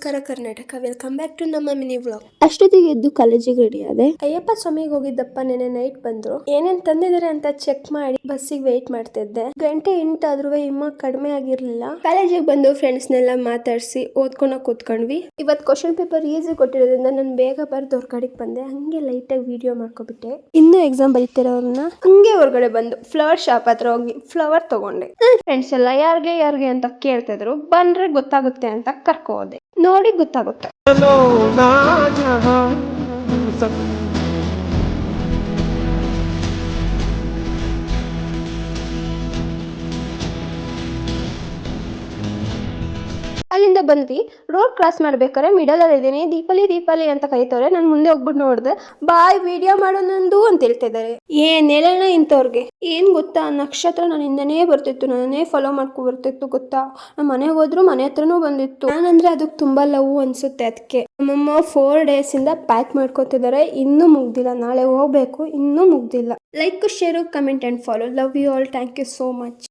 ನಮಸ್ಕಾರ Karnataka, welcome back to ನಮ್ಮ mini vlog. ಅಷ್ಟೊತ್ತಿಗೆ ಎದ್ದು ಕಾಲೇಜಿಗೆ ರೆಡಿ ಆದೆ. ಅಯ್ಯಪ್ಪ ಸ್ವಾಮಿಗೆ ಹೋಗಿದ್ದಪ್ಪ, ನೆನೆ ನೈಟ್ ಬಂದ್ರು. ಏನೇನ್ ತಂದಿದ್ದಾರೆ ಅಂತ ಚೆಕ್ ಮಾಡಿ ಬಸ್ಸಿಗೆ ವೇಟ್ ಮಾಡ್ತಿದ್ದೆ. ಗಂಟೆ 8 ಆದ್ರೂ ಇಮ್ಮ ಕಡಿಮೆ ಆಗಿರ್ಲಿಲ್ಲ. ಕಾಲೇಜಿಗೆ ಬಂದು ಫ್ರೆಂಡ್ಸ್ನೆಲ್ಲ ಮಾತಾಡ್ಸಿ ಓದ್ಕೊಳಕ್ ಕೂತ್ಕೊಂಡ್ವಿ. ಇವತ್ ಕ್ವಶನ್ ಪೇಪರ್ ಈಸಿ ಕೊಟ್ಟಿರೋದ್ರಿಂದ ನಾನು ಬೇಗ ಬರ್ದು ಹೊರಗಡೆಗೆ ಬಂದೆ. ಹಂಗೆ ಲೈಟ್ ಆಗಿ ವಿಡಿಯೋ ಮಾಡ್ಕೊಬಿಟ್ಟೆ. ಇನ್ನು ಎಕ್ಸಾಮ್ ಬರೀತಿರೋರ್ನ ಹಂಗೆ ಹೊರಗಡೆ ಬಂದು ಫ್ಲವರ್ ಶಾಪ್ ಹತ್ರ ಹೋಗಿ ಫ್ಲವರ್ ತಗೊಂಡೆ. ಫ್ರೆಂಡ್ಸ್ ಎಲ್ಲ ಯಾರ್ಗೆ ಅಂತ ಕೇಳ್ತಿದ್ರು. ಬಂದ್ರೆ ಗೊತ್ತಾಗುತ್ತೆ ಅಂತ ಕರ್ಕೊ ಹೋದೆ. ನೋಡಿ ಗೊತ್ತಾಗುತ್ತೆ. ಅಲ್ಲಿಂದ ಬಂದ್ವಿ. ರೋಡ್ ಕ್ರಾಸ್ ಮಾಡ್ಬೇಕಾದ್ರೆ ಮಿಡಲ್ ಅಲ್ಲಿ ಇದೀನಿ. ದೀಪಾಲಿ ಅಂತ ಕರೀತವ್ರೆ. ನಾನು ಮುಂದೆ ಹೋಗ್ಬಿಟ್ಟು ನೋಡ್ದೆ. ಬಾಯ್ ವಿಡಿಯೋ ಮಾಡೋ ನಂದು ಅಂತ ಹೇಳ್ತಿದ್ದಾರೆ. ಏನ್ ಹೇಳೋಣ ಇಂಥವ್ರಿಗೆ. ಏನ್ ಗೊತ್ತಾ, ನಕ್ಷತ್ರ ನನ್ನ ಹಿಂದೆನೇ ಬರ್ತಿತ್ತು, ನನ್ನೇ ಫಾಲೋ ಮಾಡ್ಕೊ ಬರ್ತಿತ್ತು ಗೊತ್ತಾ. ನಮ್ಮ ಮನೆಗೆ ಹೋದ್ರು ಮನೆ ಹತ್ರನೂ ಬಂದಿತ್ತು. ನಾನಂದ್ರೆ ಅದಕ್ಕೆ ತುಂಬಾ ಲವ್ ಅನ್ಸುತ್ತೆ. ಅದಕ್ಕೆ ನಮ್ಮಮ್ಮ 4 days ಇಂದ ಪ್ಯಾಕ್ ಮಾಡ್ಕೊತಿದ್ದಾರೆ. ಇನ್ನೂ ಮುಗ್ದಿಲ್ಲ. ನಾಳೆ ಹೋಗ್ಬೇಕು, ಇನ್ನೂ ಮುಗ್ದಿಲ್ಲ. Like, share, comment and follow. Love you all. Thank you so much.